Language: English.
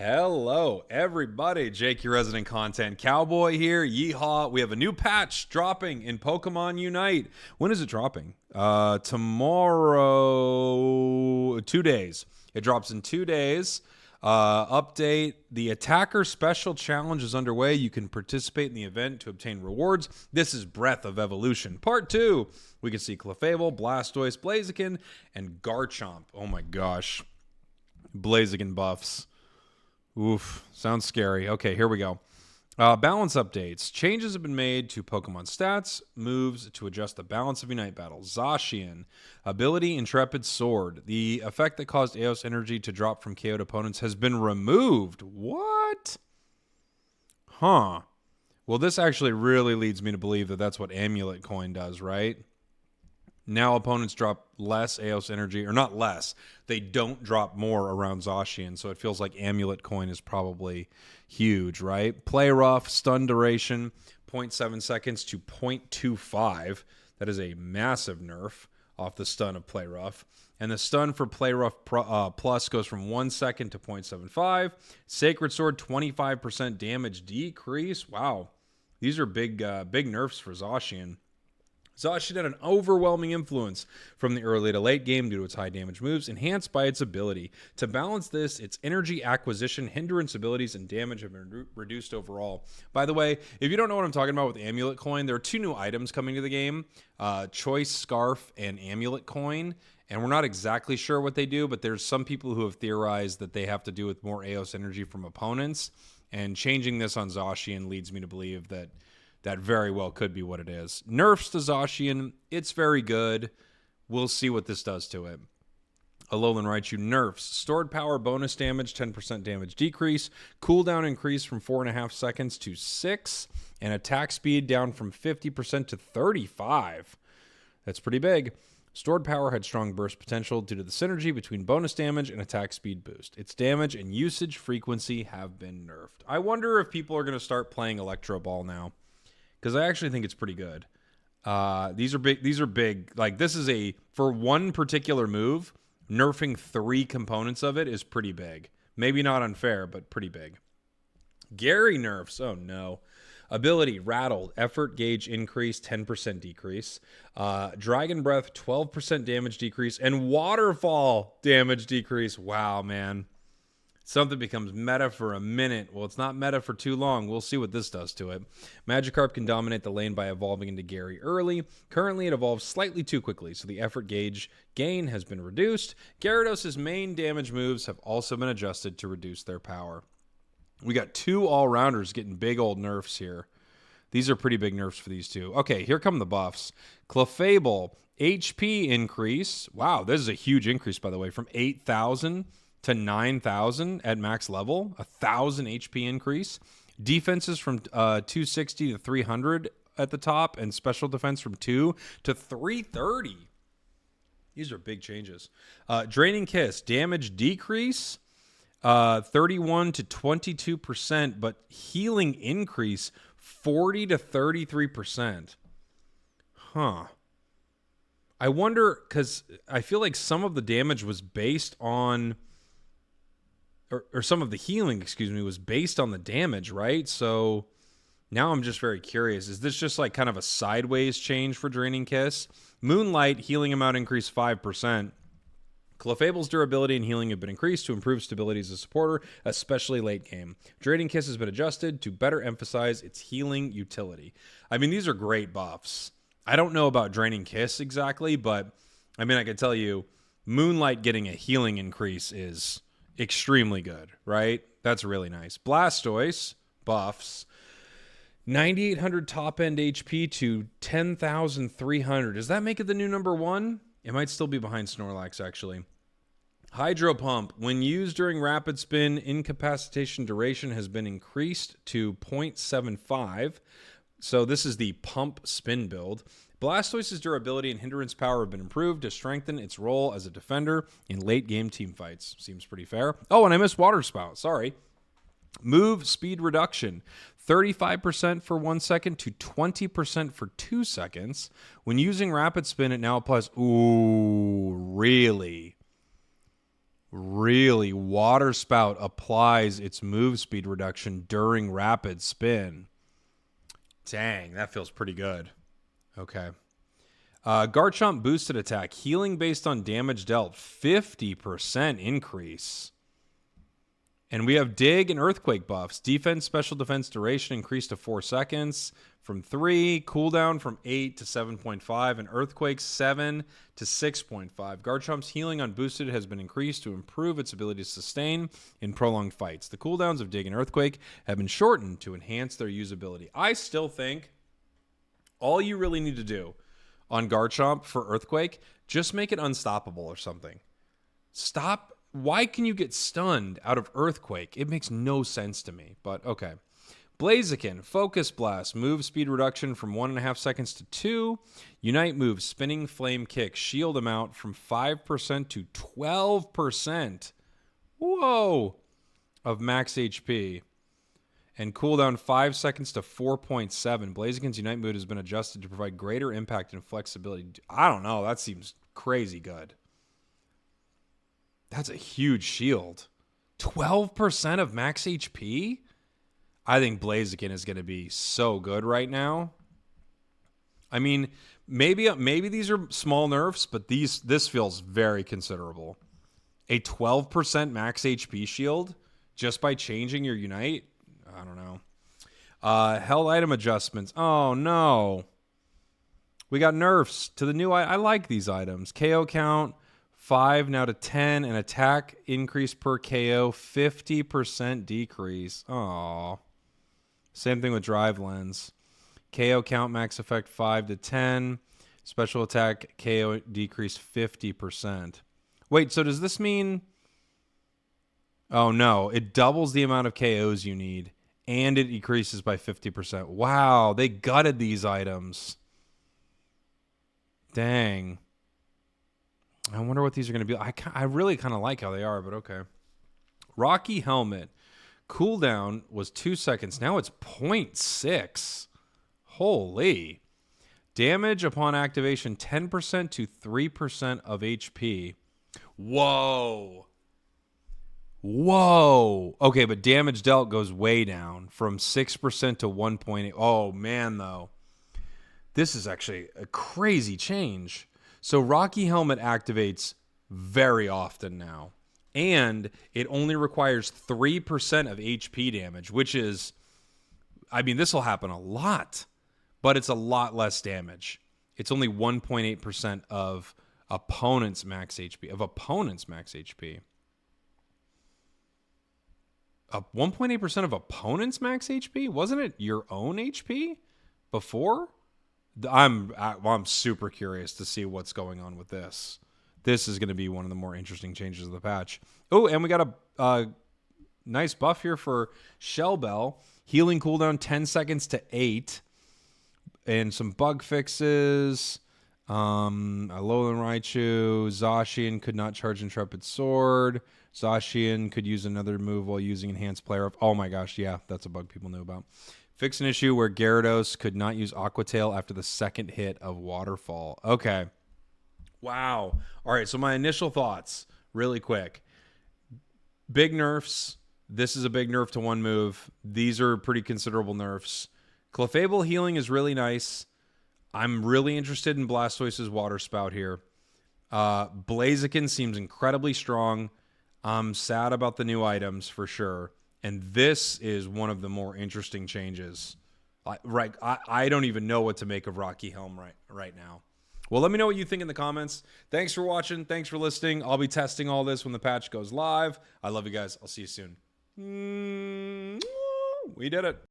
Hello, everybody. Jake, your resident content cowboy here. Yeehaw. We have a new patch dropping in Pokemon Unite. When is it dropping? Tomorrow, 2 days. It drops in 2 days. Update. The Attacker Special Challenge is underway. You can participate in the event to obtain rewards. This is Breath of Evolution. Part 2. We can see Clefable, Blastoise, Blaziken, and Garchomp. Oh my gosh. Blaziken buffs. Oof, sounds scary. Okay, here we go. Balance updates. Changes have been made to Pokemon stats, moves to adjust the balance of Unite battles. Zacian. Ability Intrepid Sword. The effect that caused Eos energy to drop from KO'd opponents has been removed. What? Huh. Well, this actually really leads me to believe that that's what Amulet Coin does, right? Now opponents drop less Eos energy, or not less. They don't drop more around Zacian, so it feels like Amulet Coin is probably huge, right? Play Rough, stun duration, 0.7 seconds to 0.25. That is a massive nerf off the stun of Play Rough. And the stun for Play Rough Plus goes from 1 second to 0.75. Sacred Sword, 25% damage decrease. Wow. These are big nerfs for Zacian. Zacian had an overwhelming influence from the early to late game due to its high damage moves, enhanced by its ability. To balance this, its energy acquisition, hindrance abilities, and damage have been reduced overall. By the way, if you don't know what I'm talking about with Amulet Coin, there are 2 new items coming to the game, Choice Scarf and Amulet Coin, and we're not exactly sure what they do, but there's some people who have theorized that they have to do with more Eos energy from opponents, and changing this on Zacian leads me to believe that very well could be what it is. Nerfs to Zacian, it's very good. We'll see what this does to it. Alolan Raichu nerfs. Stored power bonus damage, 10% damage decrease. Cooldown increase from 4.5 seconds to 6. And attack speed down from 50% to 35. That's pretty big. Stored power had strong burst potential due to the synergy between bonus damage and attack speed boost. Its damage and usage frequency have been nerfed. I wonder if people are going to start playing Electro Ball now, because I actually think it's pretty good. These are big. Like, this is for one particular move, nerfing 3 components of it is pretty big. Maybe not unfair, but pretty big. Gary nerfs. Oh, no. Ability, Rattle. Effort gauge increase, 10% decrease. Dragon Breath, 12% damage decrease. And Waterfall damage decrease. Wow, man. Something becomes meta for a minute. Well, it's not meta for too long. We'll see what this does to it. Magikarp can dominate the lane by evolving into Gary early. Currently, it evolves slightly too quickly, so the effort gauge gain has been reduced. Gyarados' main damage moves have also been adjusted to reduce their power. We got 2 all-rounders getting big old nerfs here. These are pretty big nerfs for these 2. Okay, here come the buffs. Clefable, HP increase. Wow, this is a huge increase, by the way, from 8,000 to 9,000 at max level, 1,000 HP increase. Defenses from 260 to 300 at the top, and special defense from 2 to 330. These are big changes. Draining Kiss, damage decrease, 31 to 22%, but healing increase 40 to 33%. Huh. I wonder, because I feel like some of the damage was based on, or some of the healing, was based on the damage, right? So now I'm just very curious. Is this just like kind of a sideways change for Draining Kiss? Moonlight, healing amount increased 5%. Clefable's durability and healing have been increased to improve stability as a supporter, especially late game. Draining Kiss has been adjusted to better emphasize its healing utility. I mean, these are great buffs. I don't know about Draining Kiss exactly, but I mean, I can tell you, Moonlight getting a healing increase is extremely good, right? That's really nice. Blastoise buffs, 9,800 top end HP to 10,300. Does that make it the new number 1? It might still be behind Snorlax, actually. Hydro Pump, when used during Rapid Spin, incapacitation duration has been increased to 0.75. So this is the pump spin build. Blastoise's durability and hindrance power have been improved to strengthen its role as a defender in late game team fights. Seems pretty fair. Oh, and I missed Water Spout. Sorry. Move speed reduction. 35% for 1 second to 20% for 2 seconds. When using Rapid Spin, it now applies. Ooh, really? Really, Water Spout applies its move speed reduction during rapid spin. Dang, that feels pretty good. Okay. Garchomp boosted attack. Healing based on damage dealt. 50% increase. And we have Dig and Earthquake buffs. Defense, special defense duration increased to 4 seconds from 3. Cooldown from 8 to 7.5. And Earthquake 7 to 6.5. Garchomp's healing on boosted has been increased to improve its ability to sustain in prolonged fights. The cooldowns of Dig and Earthquake have been shortened to enhance their usability. I still think all you really need to do on Garchomp for Earthquake, just make it unstoppable or something. Stop. Why can you get stunned out of Earthquake? It makes no sense to me, but okay. Blaziken, Focus Blast, move speed reduction from 1.5 seconds to 2. Unite move, Spinning Flame Kick, shield amount from 5% to 12%. Whoa! Of max HP. And cooldown 5 seconds to 4.7. Blaziken's Unite move has been adjusted to provide greater impact and flexibility. I don't know. That seems crazy good. That's a huge shield. 12% of max HP? I think Blaziken is going to be so good right now. I mean, maybe these are small nerfs, but this feels very considerable. A 12% max HP shield just by changing your Unite? I don't know. Held item adjustments. Oh, no. We got nerfs to the new... I like these items. KO count, 5 now to 10. And attack increase per KO, 50% decrease. Oh. Same thing with Drive Lens. KO count, max effect, 5 to 10. Special attack, KO decrease 50%. Wait, so does this mean... Oh, no. It doubles the amount of KOs you need. And it decreases by 50%. Wow, they gutted these items. Dang. I wonder what these are going to be. I really kind of like how they are, but okay. Rocky Helmet. Cooldown was 2 seconds. Now it's 0.6. Holy. Damage upon activation, 10% to 3% of HP. Whoa. Whoa. Okay, but damage dealt goes way down from 6% to 1.8. Oh, man, though. This is actually a crazy change. So Rocky Helmet activates very often now. And it only requires 3% of HP damage, which is, I mean, this will happen a lot, but it's a lot less damage. It's only 1.8% of opponent's max HP. 1.8% of opponent's max HP? Wasn't it your own HP before? I'm super curious to see what's going on with this. This is going to be one of the more interesting changes of the patch. Oh, and we got a nice buff here for Shell Bell. Healing cooldown 10 seconds to 8. And some bug fixes. Alolan Raichu. Zacian could not charge Intrepid Sword. Zacian could use another move while using Enhanced Player Up. Oh my gosh, yeah, that's a bug people knew about. Fix an issue where Gyarados could not use Aqua Tail after the second hit of Waterfall. Okay. Wow. All right, so my initial thoughts, really quick. Big nerfs. This is a big nerf to one move. These are pretty considerable nerfs. Clefable healing is really nice. I'm really interested in Blastoise's Water Spout here. Blaziken seems incredibly strong. I'm sad about the new items for sure. And this is one of the more interesting changes. I don't even know what to make of Rocky Helm right now. Well, let me know what you think in the comments. Thanks for watching. Thanks for listening. I'll be testing all this when the patch goes live. I love you guys. I'll see you soon. We did it.